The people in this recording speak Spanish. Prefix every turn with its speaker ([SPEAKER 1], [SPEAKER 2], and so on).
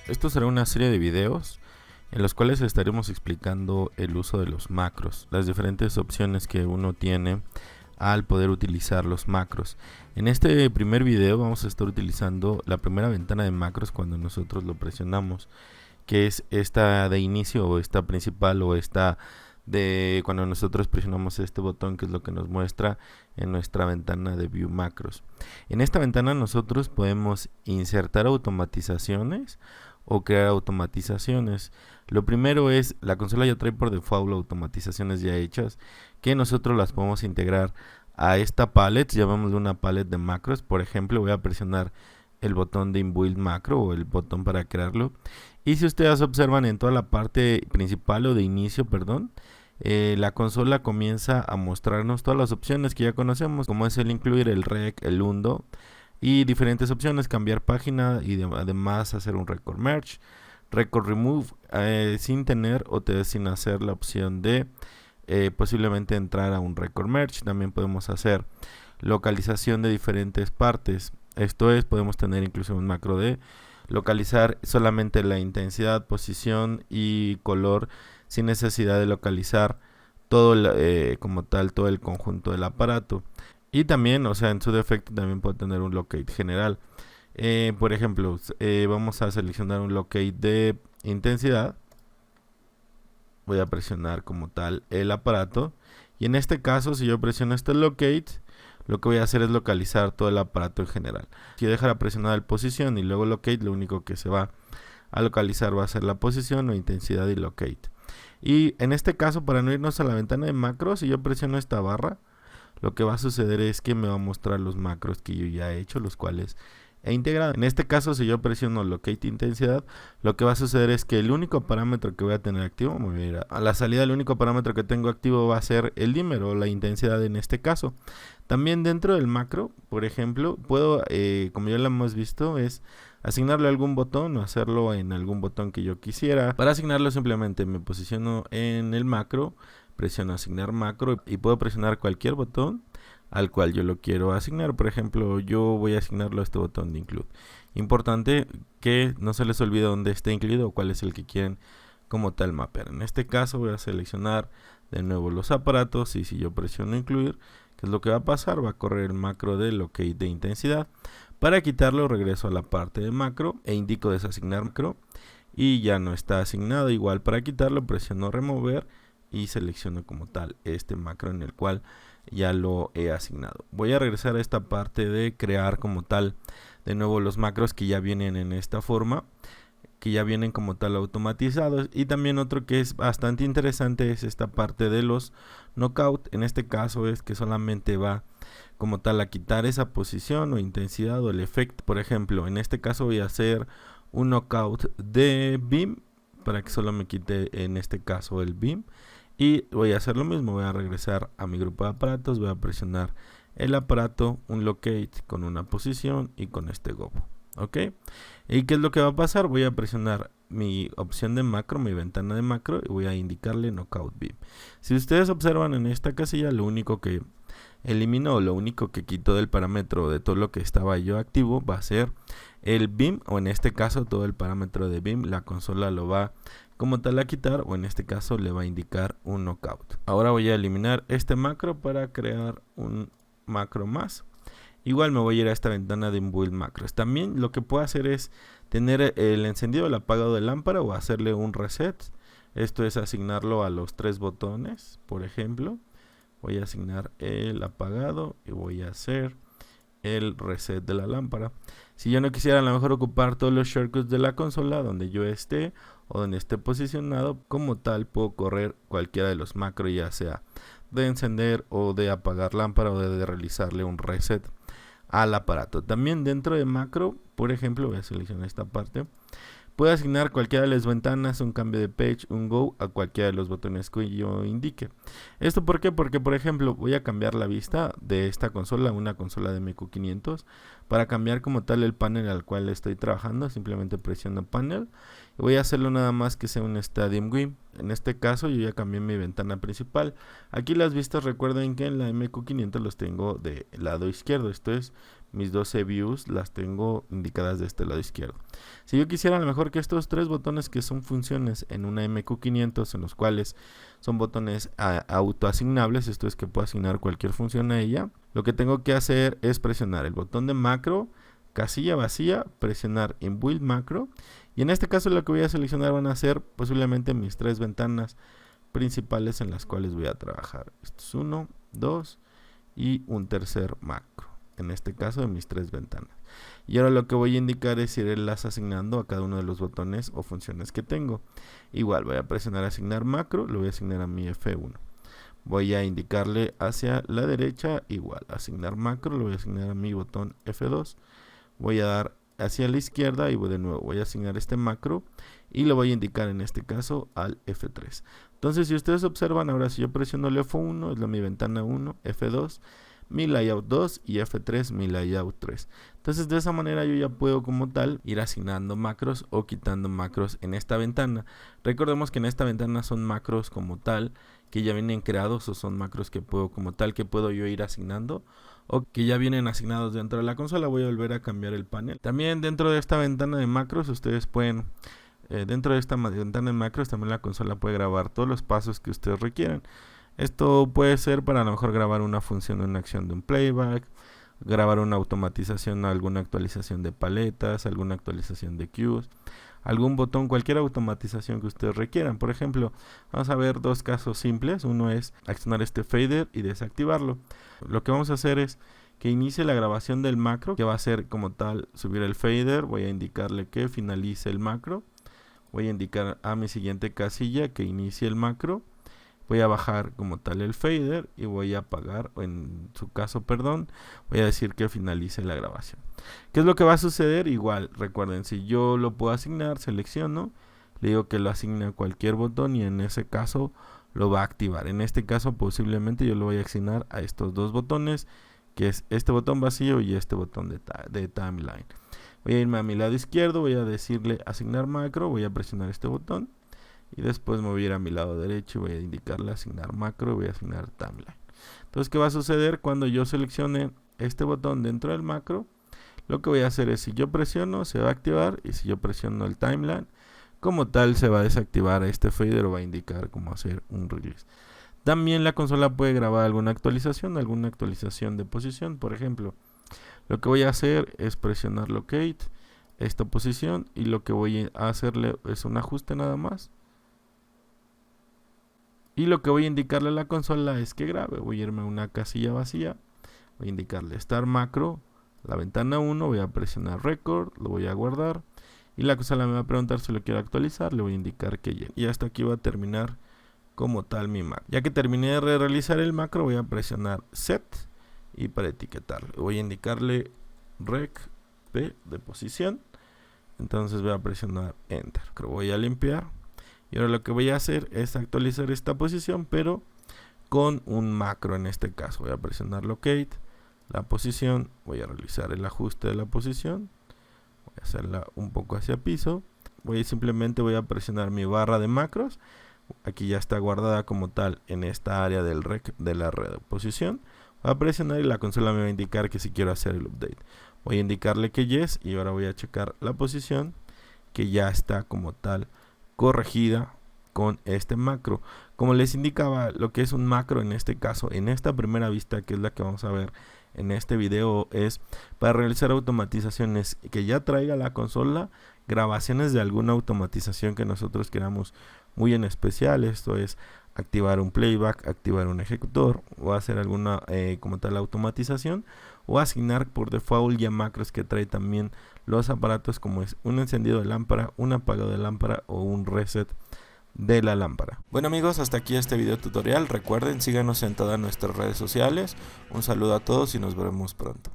[SPEAKER 1] Esto será una serie de videos en los cuales estaremos explicando el uso de los macros, las diferentes opciones que uno tiene al poder utilizar los macros. En este primer video vamos a estar utilizando la primera ventana de macros cuando nosotros lo presionamos, que es esta de inicio o esta principal o esta de cuando nosotros presionamos este botón, que es lo que nos muestra en nuestra ventana de View Macros. En esta ventana nosotros podemos insertar automatizaciones o crear automatizaciones. Lo primero es, la consola ya trae por default automatizaciones ya hechas, que nosotros las podemos integrar a esta palette, llamémosle una palette de macros. Por ejemplo, voy a presionar el botón de Inbuild Macro o el botón para crearlo. Y si ustedes observan en toda la parte principal o de inicio, perdón, la consola comienza a mostrarnos todas las opciones que ya conocemos, como es el incluir, el rec, el undo y diferentes opciones, cambiar página y además hacer un record merge, record remove, sin tener o sin hacer la opción de posiblemente entrar a un record merge. También podemos hacer localización de diferentes partes, esto es, podemos tener incluso un macro de localizar solamente la intensidad, posición y color sin necesidad de localizar todo como tal todo el conjunto del aparato. Y también, o sea, en su defecto también puede tener un locate general. Por ejemplo, vamos a seleccionar un locate de intensidad. Voy a presionar como tal el aparato. Y en este caso, si yo presiono este locate, lo que voy a hacer es localizar todo el aparato en general. Si dejara presionada la posición y luego locate, lo único que se va a localizar va a ser la posición o intensidad y locate. Y en este caso, para no irnos a la ventana de macros, si yo presiono esta barra, lo que va a suceder es que me va a mostrar los macros que yo ya he hecho, los cuales he integrado. En este caso, si yo presiono locate intensidad, lo que va a suceder es que el único parámetro que voy a tener activo, me voy a ir a la salida, el único parámetro que tengo activo va a ser el dimmer o la intensidad en este caso. También dentro del macro, por ejemplo, puedo, como ya lo hemos visto, es asignarle algún botón o hacerlo en algún botón que yo quisiera. Para asignarlo simplemente me posiciono en el macro, presiono asignar macro y puedo presionar cualquier botón al cual yo lo quiero asignar. Por ejemplo, yo voy a asignarlo a este botón de include. Importante que no se les olvide dónde está incluido o cuál es el que quieren como tal mapear. En este caso voy a seleccionar de nuevo los aparatos y si yo presiono incluir, ¿qué es lo que va a pasar? Va a correr el macro de locate de intensidad. Para quitarlo regreso a la parte de macro e indico desasignar macro y ya no está asignado. Igual para quitarlo presiono remover y selecciono como tal este macro en el cual ya lo he asignado. Voy a regresar a esta parte de crear como tal de nuevo los macros que ya vienen en esta forma, que ya vienen como tal automatizados. Y también otro que es bastante interesante es esta parte de los knockout. En este caso es que solamente va como tal a quitar esa posición o intensidad o el efecto. Por ejemplo, en este caso voy a hacer un knockout de beam para que solo me quite en este caso el beam. Y voy a hacer lo mismo, voy a regresar a mi grupo de aparatos, voy a presionar el aparato, un locate con una posición y con este gobo. ¿Ok? ¿Y qué es lo que va a pasar? Voy a presionar mi opción de macro, mi ventana de macro y voy a indicarle knockout beam. Si ustedes observan en esta casilla, lo único que eliminó, lo único que quitó del parámetro de todo lo que estaba yo activo va a ser el beam, o en este caso todo el parámetro de beam, la consola lo va como tal a quitar, o en este caso le va a indicar un knockout. Ahora voy a eliminar este macro para crear un macro más. Igual me voy a ir a esta ventana de Inbuild Macros. También lo que puedo hacer es tener el encendido o el apagado de lámpara o hacerle un reset. Esto es asignarlo a los 3 botones, por ejemplo. Voy a asignar el apagado y voy a hacer el reset de la lámpara. Si yo no quisiera a lo mejor ocupar todos los shortcuts de la consola donde yo esté o donde esté posicionado, como tal puedo correr cualquiera de los macros, ya sea de encender o de apagar lámpara o de realizarle un reset al aparato. También dentro de macro, por ejemplo, voy a seleccionar esta parte, puedo asignar cualquiera de las ventanas, un cambio de page, un go a cualquiera de los botones que yo indique. ¿Esto por qué? Porque por ejemplo voy a cambiar la vista de esta consola a una consola de MQ500. Para cambiar como tal el panel al cual estoy trabajando, simplemente presiono panel y voy a hacerlo nada más que sea un Stadium GUI. En este caso yo ya cambié mi ventana principal. Aquí las vistas, recuerden que en la MQ500 los tengo del lado izquierdo, esto es mis 12 views las tengo indicadas de este lado izquierdo. Si yo quisiera a lo mejor que estos 3 botones que son funciones en una MQ500, en los cuales son botones autoasignables, esto es que puedo asignar cualquier función a ella, lo que tengo que hacer es presionar el botón de macro, casilla vacía, presionar en build macro, y en este caso lo que voy a seleccionar van a ser posiblemente mis 3 ventanas principales en las cuales voy a trabajar. Esto es 1, 2 y un tercer macro, en este caso de mis 3 ventanas. Y ahora lo que voy a indicar es irlas asignando a cada uno de los botones o funciones que tengo. Igual voy a presionar asignar macro, lo voy a asignar a mi F1. Voy a indicarle hacia la derecha, igual, asignar macro, lo voy a asignar a mi botón F2. Voy a dar hacia la izquierda y de nuevo voy a asignar este macro y lo voy a indicar en este caso al F3. Entonces si ustedes observan, ahora si yo presiono el F1 es mi ventana 1, F2 mi layout 2 y F3 mi layout 3. Entonces de esa manera yo ya puedo como tal ir asignando macros o quitando macros en esta ventana. Recordemos que en esta ventana son macros como tal que ya vienen creados, o son macros que puedo como tal que puedo yo ir asignando o que ya vienen asignados dentro de la consola. Voy a volver a cambiar el panel. También dentro de esta ventana de macros ustedes pueden dentro de esta ventana de macros también la consola puede grabar todos los pasos que ustedes requieran. Esto puede ser para a lo mejor grabar una función de una acción de un playback, grabar una automatización, alguna actualización de paletas, alguna actualización de queues, algún botón, cualquier automatización que ustedes requieran. Por ejemplo, vamos a ver 2 casos simples. Uno es accionar este fader y desactivarlo. Lo que vamos a hacer es que inicie la grabación del macro, que va a ser como tal subir el fader. Voy a indicarle que finalice el macro. Voy a indicar a mi siguiente casilla que inicie el macro. Voy a bajar como tal el fader y voy a apagar, o en su caso, perdón, voy a decir que finalice la grabación. ¿Qué es lo que va a suceder? Igual, recuerden, si yo lo puedo asignar, selecciono, le digo que lo asigne a cualquier botón y en ese caso lo va a activar. En este caso posiblemente yo lo voy a asignar a estos 2 botones, que es este botón vacío y este botón de timeline. Voy a irme a mi lado izquierdo, voy a decirle asignar macro, voy a presionar este botón. Y después me voy a ir a mi lado derecho y voy a indicarle asignar macro y voy a asignar timeline. Entonces, ¿qué va a suceder cuando yo seleccione este botón dentro del macro? Lo que voy a hacer es, si yo presiono, se va a activar, y si yo presiono el timeline, como tal se va a desactivar este fader o va a indicar cómo hacer un release. También la consola puede grabar alguna actualización de posición. Por ejemplo, lo que voy a hacer es presionar locate, esta posición, y lo que voy a hacerle es un ajuste nada más. Y lo que voy a indicarle a la consola es que grabe. Voy a irme a una casilla vacía. Voy a indicarle Start Macro, la ventana 1. Voy a presionar Record, lo voy a guardar. Y la consola me va a preguntar si lo quiero actualizar. Le voy a indicar que ya. Y hasta aquí va a terminar como tal mi macro. Ya que terminé de realizar el macro, voy a presionar Set. Y para etiquetarlo, voy a indicarle Rec P de posición. Entonces voy a presionar Enter. Voy a limpiar. Y ahora lo que voy a hacer es actualizar esta posición, pero con un macro en este caso. Voy a presionar Locate, la posición, voy a realizar el ajuste de la posición, voy a hacerla un poco hacia piso, simplemente voy a presionar mi barra de macros. Aquí ya está guardada como tal en esta área del rec de la red posición. Voy a presionar y la consola me va a indicar que si quiero hacer el update. Voy a indicarle que yes y ahora voy a checar la posición que ya está como tal corregida con este macro. Como les indicaba, lo que es un macro en este caso, en esta primera vista, que es la que vamos a ver en este video, es para realizar automatizaciones que ya traiga la consola, grabaciones de alguna automatización que nosotros queramos muy en especial. Esto es activar un playback, activar un ejecutor o hacer alguna como tal automatización, o asignar por default ya macros que trae también los aparatos, como es un encendido de lámpara, un apagado de lámpara o un reset de la lámpara. Bueno amigos, hasta aquí este video tutorial. Recuerden, síganos en todas nuestras redes sociales. Un saludo a todos y nos veremos pronto.